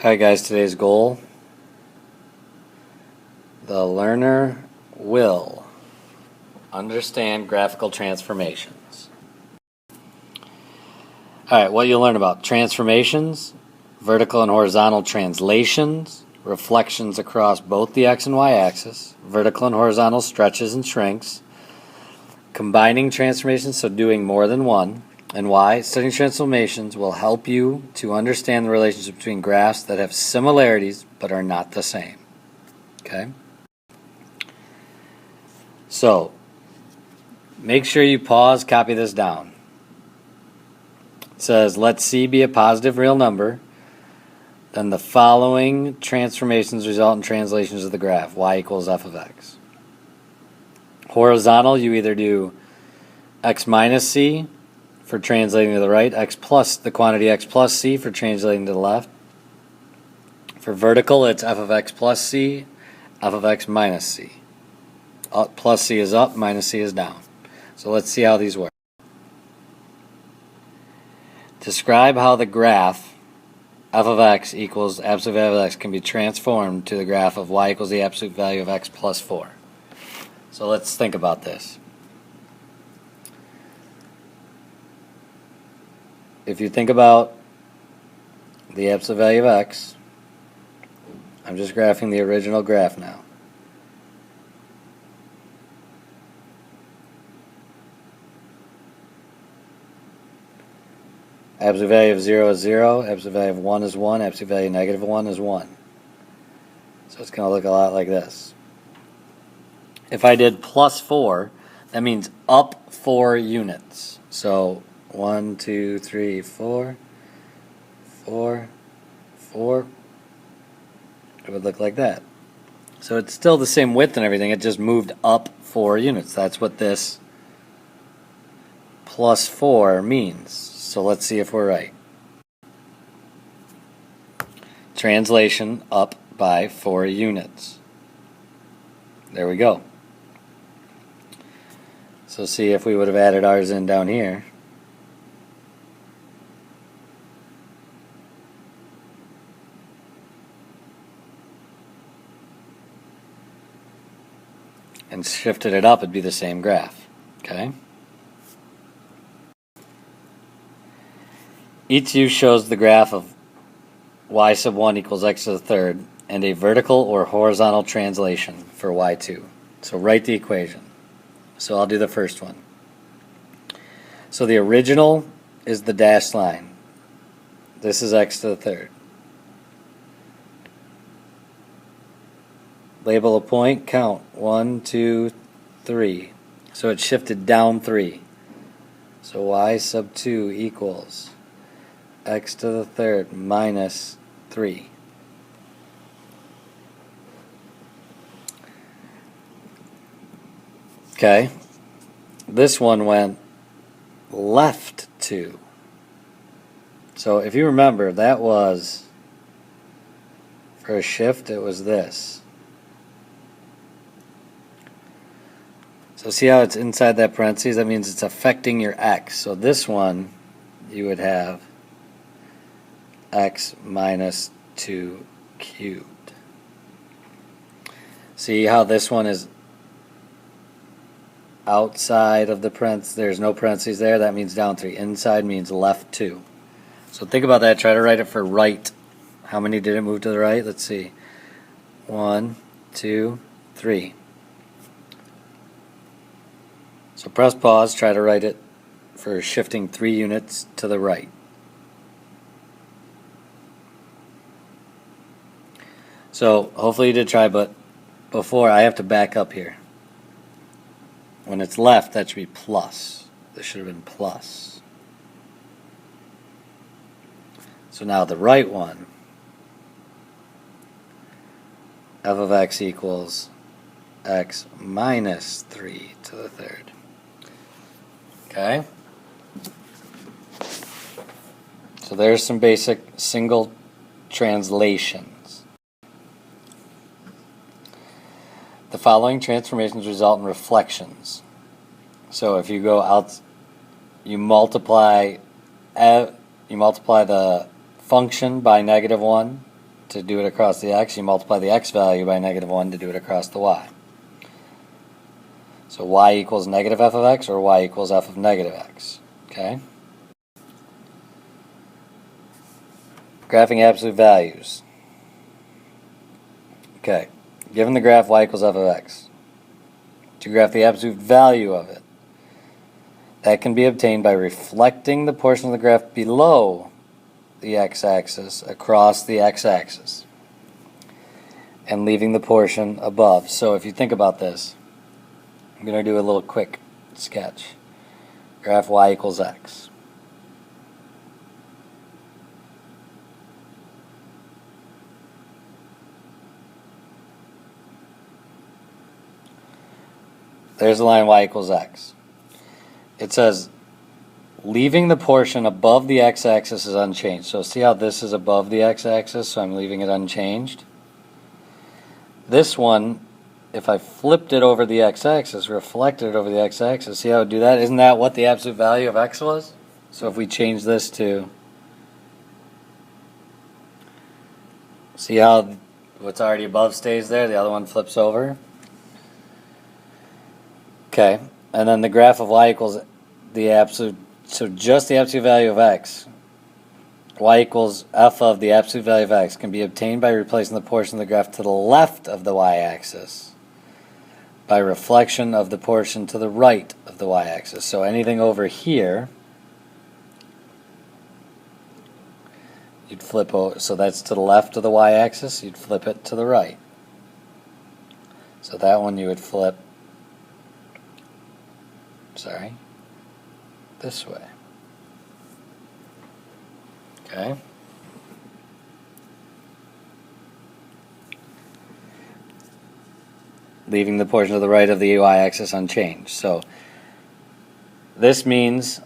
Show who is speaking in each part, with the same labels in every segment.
Speaker 1: Alright guys, today's goal: the learner will understand graphical transformations. Alright, what you'll learn about: transformations, vertical and horizontal translations, reflections across both the x and y axis, vertical and horizontal stretches and shrinks, combining transformations, so doing more than one. And why? Studying transformations will help you to understand the relationship between graphs that have similarities but are not the same. Okay? So, make sure you pause, copy this down. It says, let C be a positive real number. Then the following transformations result in translations of the graph. Y equals f of x. Horizontal, you either do x minus c for translating to the right, x plus the quantity x plus c for translating to the left. For vertical, it's f of x plus c, f of x minus c. Plus c is up, minus c is down. So let's see how these work. Describe how the graph f of x equals absolute value of x can be transformed to the graph of y equals the absolute value of x plus 4. So let's think about this. If you think about the absolute value of x, I'm just graphing the original graph now. Absolute value of 0 is 0, absolute value of 1 is 1, absolute value of negative 1 is 1. So it's going to look a lot like this. If I did plus 4, that means up 4 units. So 1, 2, 3, 4, 4, 4. It would look like that. So it's still the same width and everything, it just moved up 4 units. That's what this plus 4 means. So let's see if we're right. Translation up by 4 units. There we go. So see if we would have added ours in down here. And shifted it up, it'd be the same graph. Okay? E2 shows the graph of y sub 1 equals x to the third and a vertical or horizontal translation for y2. So write the equation. So I'll do the first one. So the original is the dashed line. This is x to the third. Label a point, count 1, 2, 3. So it shifted down 3. So y sub 2 equals x to the third minus 3. Okay, this one went left 2. So if you remember, that was, for a shift, it was this. So see how it's inside that parentheses? That means it's affecting your x. So this one, you would have x minus 2 cubed. See how this one is outside of the parentheses? There's no parentheses there. That means down 3. Inside means left 2. So think about that. Try to write it for right. How many did it move to the right? Let's see. 1, 2, 3. So press pause. Try to write it for shifting 3 units to the right. So hopefully you did try, but before I have to back up here. When it's left, that should be plus. This should have been plus. So now the right one, f of x equals x minus 3 to the third. Okay? So there's some basic single translations. The following transformations result in reflections. So if you go out, you multiply the function by -1, to do it across the x, you multiply the x value by -1 to do it across the y. So y equals negative f of x, or y equals f of negative x. Okay? Graphing absolute values. Okay, given the graph y equals f of x, to graph the absolute value of it, that can be obtained by reflecting the portion of the graph below the x-axis across the x-axis and leaving the portion above. So if you think about this, I'm going to do a little quick sketch. Graph y equals x. There's the line y equals x. It says leaving the portion above the x-axis is unchanged. So see how this is above the x-axis, so I'm leaving it unchanged? This one, if I flipped it over the x-axis, reflected it over the x-axis, see how it would do that? Isn't that what the absolute value of x was? So if we change this to, see how what's already above stays there, the other one flips over? Okay, and then the graph of y equals the absolute, so just the absolute value of x, y equals f of the absolute value of x, can be obtained by replacing the portion of the graph to the left of the y-axis by reflection of the portion to the right of the y-axis. So anything over here, you'd flip over, so that's to the left of the y-axis, you'd flip it to the right. So that one you would flip, this way. Okay? Leaving the portion to the right of the y-axis unchanged. So this means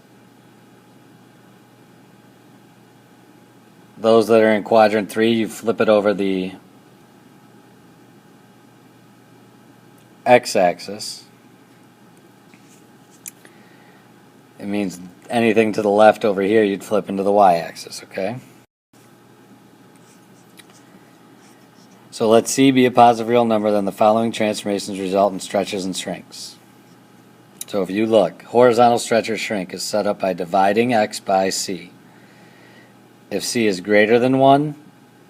Speaker 1: those that are in quadrant 3, you flip it over the x-axis. It means anything to the left over here, you'd flip into the y-axis, okay? So let C be a positive real number, then the following transformations result in stretches and shrinks. So if you look, horizontal stretch or shrink is set up by dividing x by C. If C is greater than 1,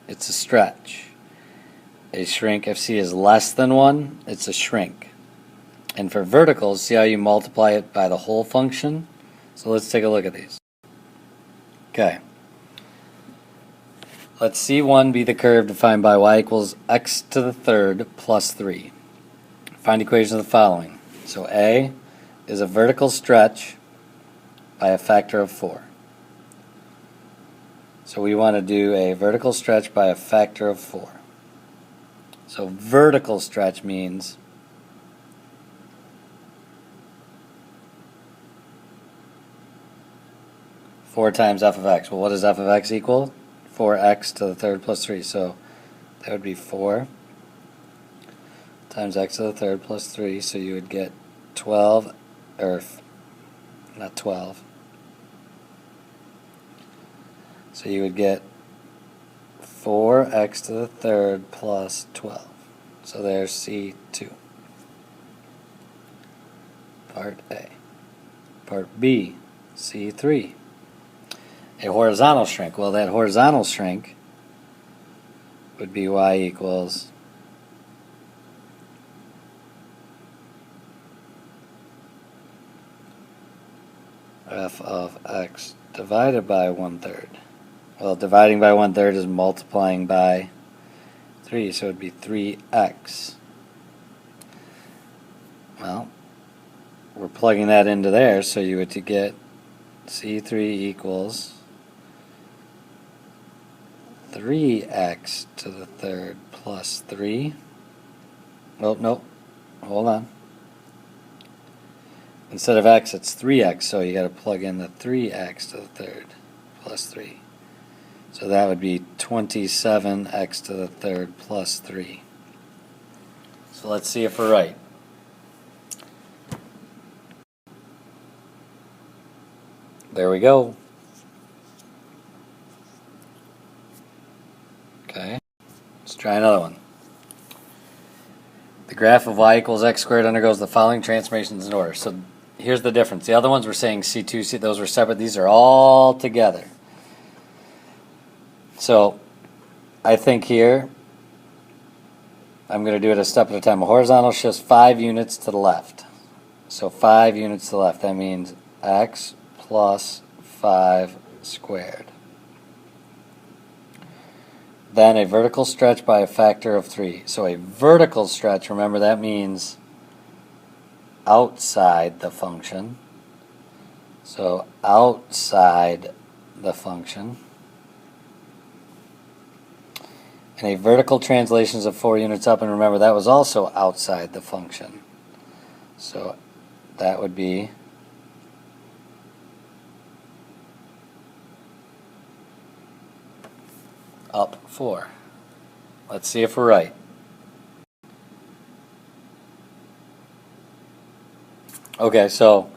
Speaker 1: it's a stretch. A shrink, if C is less than 1, it's a shrink. And for verticals, see how you multiply it by the whole function? So let's take a look at these. Okay. Let C1 be the curve defined by y equals x to the third plus 3. Find equations of the following. So A is a vertical stretch by a factor of 4. So we want to do a vertical stretch by a factor of 4. So vertical stretch means four times f of x. Well, what does f of x equal? 4x to the third plus 3. So that would be 4 times x to the third plus 3. So you would get 12, or not 12. So you would get 4x to the third plus 12. So there's C2. Part A. Part B, C3. A horizontal shrink. Well, that horizontal shrink would be y equals f of x divided by 1/3. Well, dividing by 1/3 is multiplying by 3, so it would be 3x. Well, we're plugging that into there, so you would get C3 equals 3x to the third plus 3. Oh, no, hold on. Instead of x, it's 3x, so you got to plug in the 3x to the third plus 3. So that would be 27x to the third plus 3. So let's see if we're right. There we go. Okay. Let's try another one. The graph of y equals x squared undergoes the following transformations in order. So here's the difference. The other ones were saying C2, those were separate. These are all together. So I think here I'm going to do it a step at a time. A horizontal shifts 5 units to the left. So 5 units to the left. That means x plus 5 squared. Then a vertical stretch by a factor of 3. So a vertical stretch, remember that means outside the function. So outside the function. And a vertical translation is of 4 units up, and remember that was also outside the function. So that would be up 4. Let's see if we're right. Okay, so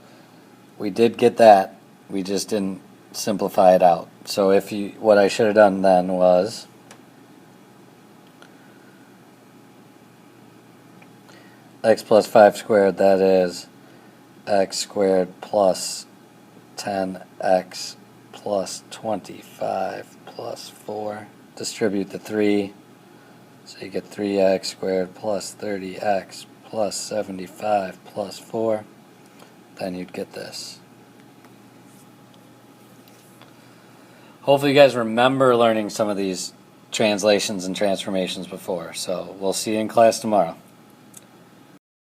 Speaker 1: we did get that. We just didn't simplify it out. So what I should have done then was x plus 5 squared, that is x squared plus 10x plus 25 plus 4. Distribute the 3, so you get 3x squared plus 30x plus 75 plus 4. Then you'd get this. Hopefully you guys remember learning some of these translations and transformations before. So we'll see you in class tomorrow.